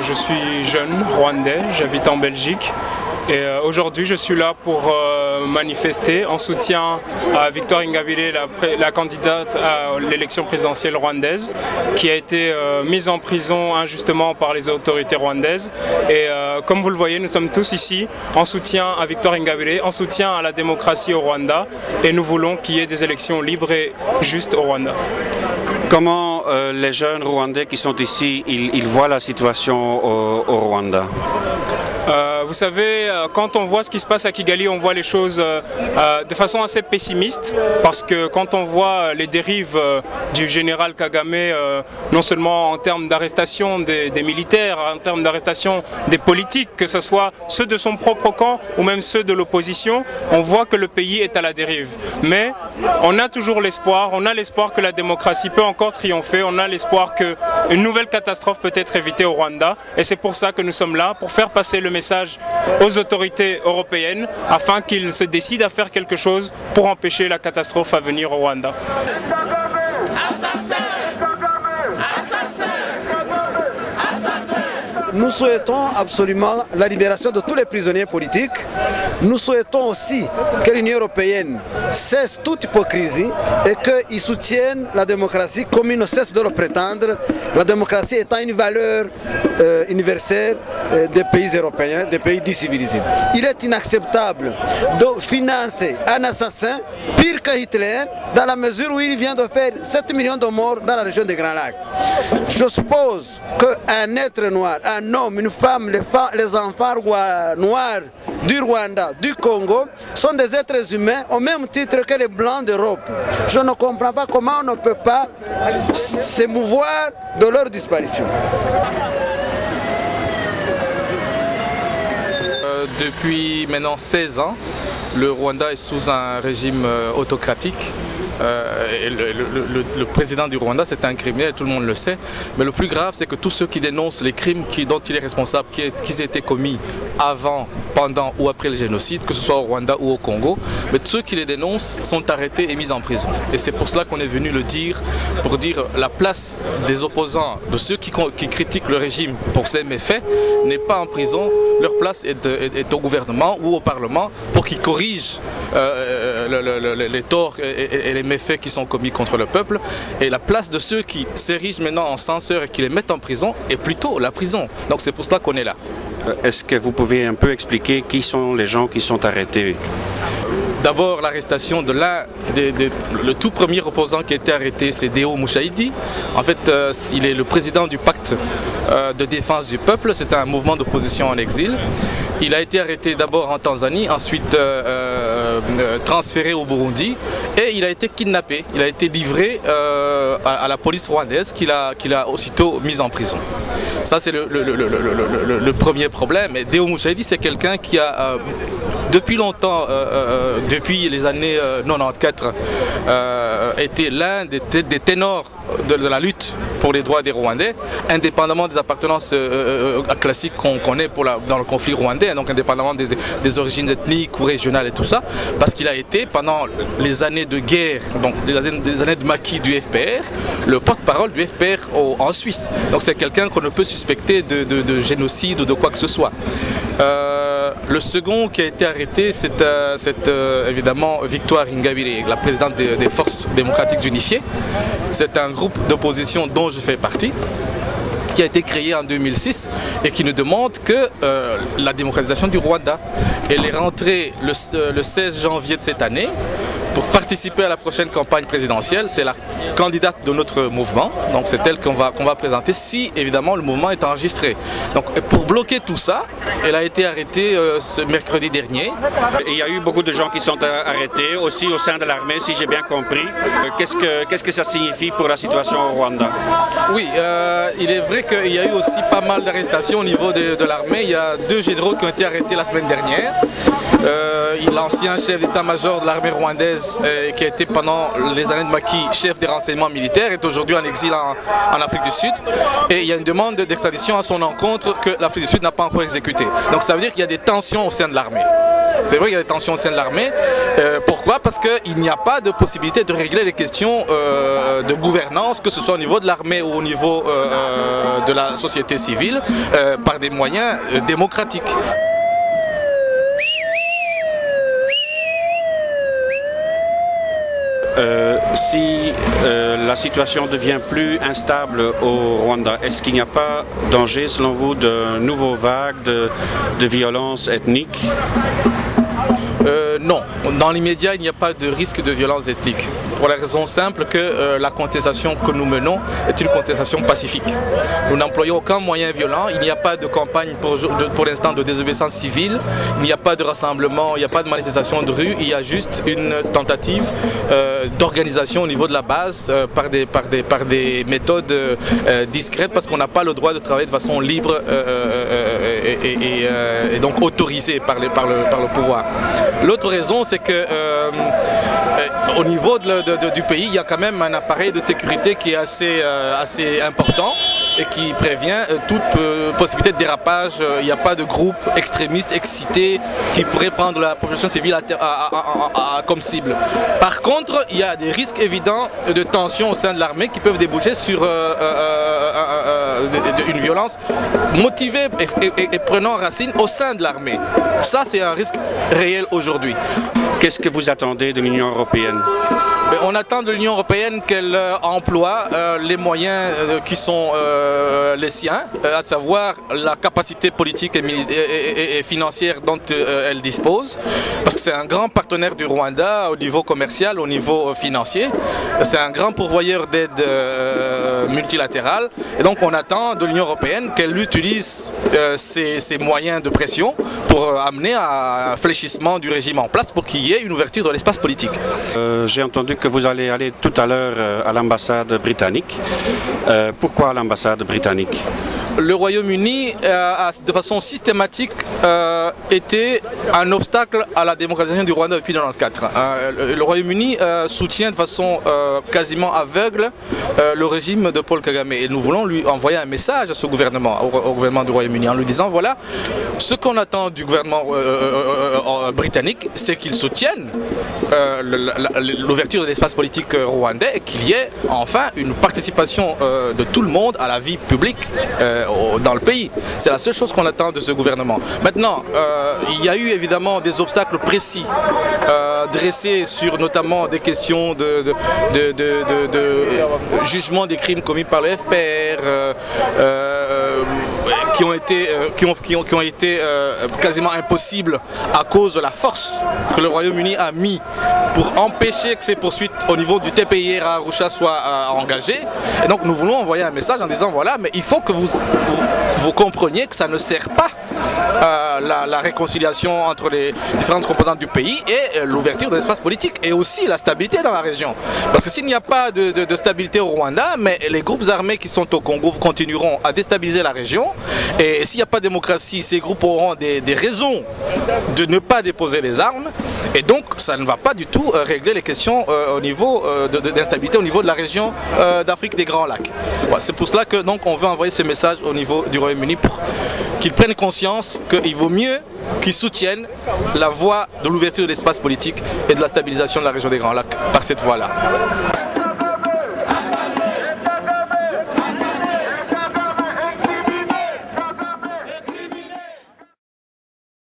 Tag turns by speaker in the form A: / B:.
A: Je suis jeune, rwandais, j'habite en Belgique et aujourd'hui je suis là pour manifester en soutien à Victoire Ingabire, la candidate à l'élection présidentielle rwandaise qui a été mise en prison injustement par les autorités rwandaises. Et comme vous le voyez, nous sommes tous ici en soutien à Victoire Ingabire, en soutien à la démocratie au Rwanda et nous voulons qu'il y ait des élections libres et justes au Rwanda.
B: Comment les jeunes Rwandais qui sont ici, ils voient la situation au Rwanda?
A: Vous savez, quand on voit ce qui se passe à Kigali, on voit les choses de façon assez pessimiste parce que quand on voit les dérives du général Kagame, non seulement en termes d'arrestation des militaires, en termes d'arrestation des politiques, que ce soit ceux de son propre camp ou même ceux de l'opposition, on voit que le pays est à la dérive. Mais on a toujours l'espoir, on a l'espoir que la démocratie peut encore triompher, on a l'espoir qu'une nouvelle catastrophe peut être évitée au Rwanda et c'est pour ça que nous sommes là, pour faire passer le message aux autorités européennes afin qu'ils se décident à faire quelque chose pour empêcher la catastrophe à venir au Rwanda.
C: Nous souhaitons absolument la libération de tous les prisonniers politiques. Nous souhaitons aussi que l'Union européenne cesse toute hypocrisie et qu'ils soutiennent la démocratie comme ils ne cessent de le prétendre, la démocratie étant une valeur universelle des pays européens, des pays dits civilisés. Il est inacceptable de financer un assassin pire que Hitler dans la mesure où il vient de faire 7 millions de morts dans la région des Grands Lacs. Je suppose qu'un être noir, un homme, une femme, les enfants noirs du Rwanda, du Congo, sont des êtres humains au même titre que les blancs d'Europe. Je ne comprends pas comment on ne peut pas s'émouvoir de leur disparition.
D: Depuis maintenant 16 ans, le Rwanda est sous un régime autocratique. Et le président du Rwanda, c'est un criminel, tout le monde le sait. Mais le plus grave, c'est que tous ceux qui dénoncent les crimes dont il est responsable, qui ont été commis avant, pendant ou après le génocide, que ce soit au Rwanda ou au Congo, mais ceux qui les dénoncent sont arrêtés et mis en prison. Et c'est pour cela qu'on est venu le dire, pour dire la place des opposants, de ceux qui critiquent le régime pour ses méfaits, n'est pas en prison. Leur place est au gouvernement ou au Parlement pour qu'ils corrigent les torts et les méfaits qui sont commis contre le peuple. Et la place de ceux qui s'érigent maintenant en censeurs et qui les mettent en prison est plutôt la prison. Donc c'est pour cela qu'on est là.
B: Est-ce que vous pouvez un peu expliquer qui sont les gens qui sont arrêtés?
D: D'abord, l'arrestation de le tout premier opposant qui a été arrêté, c'est Deo Mushahidi. En fait, il est le président du pacte de défense du peuple. C'est un mouvement d'opposition en exil. Il a été arrêté d'abord en Tanzanie, ensuite transféré au Burundi et il a été kidnappé. Il a été livré à la police rwandaise qui l'a aussitôt mis en prison. Ça, c'est le premier problème. Et Deo Mushahidi, c'est quelqu'un qui a depuis longtemps, depuis les années 94, était l'un des ténors de la lutte pour les droits des Rwandais, indépendamment des appartenances classiques qu'on connaît dans le conflit rwandais, donc indépendamment des origines ethniques ou régionales et tout ça, parce qu'il a été, pendant les années de guerre, donc des années de maquis du FPR, le porte-parole du FPR en Suisse. Donc c'est quelqu'un qu'on ne peut suspecter de génocide ou de quoi que ce soit. Le second qui a été arrêté, c'est évidemment Victoire Ingabire, la présidente des Forces démocratiques unifiées. C'est un groupe d'opposition dont je fais partie, qui a été créé en 2006 et qui nous demande que la démocratisation du Rwanda. Elle est rentrée le 16 janvier de cette année pour participer à la prochaine campagne présidentielle. C'est la candidate de notre mouvement, donc c'est elle qu'on va présenter si évidemment le mouvement est enregistré. Donc pour bloquer tout ça, elle a été arrêtée ce mercredi dernier.
B: Il y a eu beaucoup de gens qui sont arrêtés, aussi au sein de l'armée, si j'ai bien compris. Qu'est-ce que ça signifie pour la situation au Rwanda?
D: Oui, il est vrai qu'il y a eu aussi pas mal d'arrestations au niveau de l'armée. Il y a 2 généraux qui ont été arrêtés la semaine dernière. l'ancien chef d'état-major de l'armée rwandaise qui a été pendant les années de Macky chef des renseignements militaires, est aujourd'hui en exil en Afrique du Sud. Et il y a une demande d'extradition à son encontre que l'Afrique du Sud n'a pas encore exécutée. Donc ça veut dire qu'il y a des tensions au sein de l'armée. C'est vrai qu'il y a des tensions au sein de l'armée. Pourquoi? Parce qu'il n'y a pas de possibilité de régler les questions de gouvernance, que ce soit au niveau de l'armée ou au niveau de la société civile, par des moyens démocratiques.
B: Si la situation devient plus instable au Rwanda, est-ce qu'il n'y a pas danger, selon vous, de nouveaux vagues de violences ethniques?
D: Non, dans l'immédiat, il n'y a pas de risque de violence ethnique. Pour la raison simple que la contestation que nous menons est une contestation pacifique. Nous n'employons aucun moyen violent, il n'y a pas de campagne pour l'instant de désobéissance civile, il n'y a pas de rassemblement, il n'y a pas de manifestation de rue, il y a juste une tentative d'organisation au niveau de la base par des méthodes discrètes, parce qu'on n'a pas le droit de travailler de façon libre et donc autorisée par le pouvoir. L'autre raison, c'est que au niveau du pays, il y a quand même un appareil de sécurité qui est assez important et qui prévient toute possibilité de dérapage. Il n'y a pas de groupe extrémiste excité qui pourrait prendre la population civile comme cible. Par contre, il y a des risques évidents de tension au sein de l'armée qui peuvent déboucher sur une violence motivée et prenant racine au sein de l'armée. Ça, c'est un risque réel aujourd'hui.
B: Qu'est-ce que vous attendez de l'Union européenne?
D: On attend de l'Union européenne qu'elle emploie les moyens qui sont les siens, à savoir la capacité politique et financière dont elle dispose, parce que c'est un grand partenaire du Rwanda au niveau commercial, au niveau financier. C'est un grand pourvoyeur d'aide multilatérale. Et donc on attend de l'Union européenne qu'elle utilise ses moyens de pression pour amener à un fléchissement du régime en place pour qu'il y ait une ouverture de l'espace politique.
B: J'ai entendu que vous allez aller tout à l'heure à l'ambassade britannique. Pourquoi l'ambassade britannique?
D: Le Royaume-Uni a de façon systématique été un obstacle à la démocratisation du Rwanda depuis 1994. Le Royaume-Uni soutient de façon quasiment aveugle le régime de Paul Kagame, et nous voulons lui envoyer un message à ce gouvernement, au gouvernement du Royaume-Uni, en lui disant voilà, ce qu'on attend du gouvernement britannique, c'est qu'il soutienne l'ouverture de l'espace politique rwandais et qu'il y ait enfin une participation de tout le monde à la vie publique dans le pays. C'est la seule chose qu'on attend de ce gouvernement. Maintenant, il y a eu évidemment des obstacles précis dressés sur notamment des questions de jugement des crimes commis par le FPR qui ont été quasiment impossibles à cause de la force que le Royaume-Uni a mis pour empêcher que ces poursuites au niveau du TPIR à Arusha soient engagées. Et donc nous voulons envoyer un message en disant voilà, mais il faut que vous compreniez que ça ne sert pas la réconciliation entre les différentes composantes du pays et l'ouverture de l'espace politique et aussi la stabilité dans la région. Parce que s'il n'y a pas de stabilité au Rwanda, mais les groupes armés qui sont au Congo continueront à déstabiliser la région, et s'il n'y a pas de démocratie, ces groupes auront des raisons de ne pas déposer les armes, et donc ça ne va pas du tout régler les questions au niveau d'instabilité au niveau de la région d'Afrique des Grands Lacs. Voilà, c'est pour cela que donc on veut envoyer ce message au niveau du Royaume-Uni pour qu'ils prennent conscience qu'il vaut mieux qu'ils soutiennent la voie de l'ouverture de l'espace politique et de la stabilisation de la région des Grands Lacs par cette voie-là.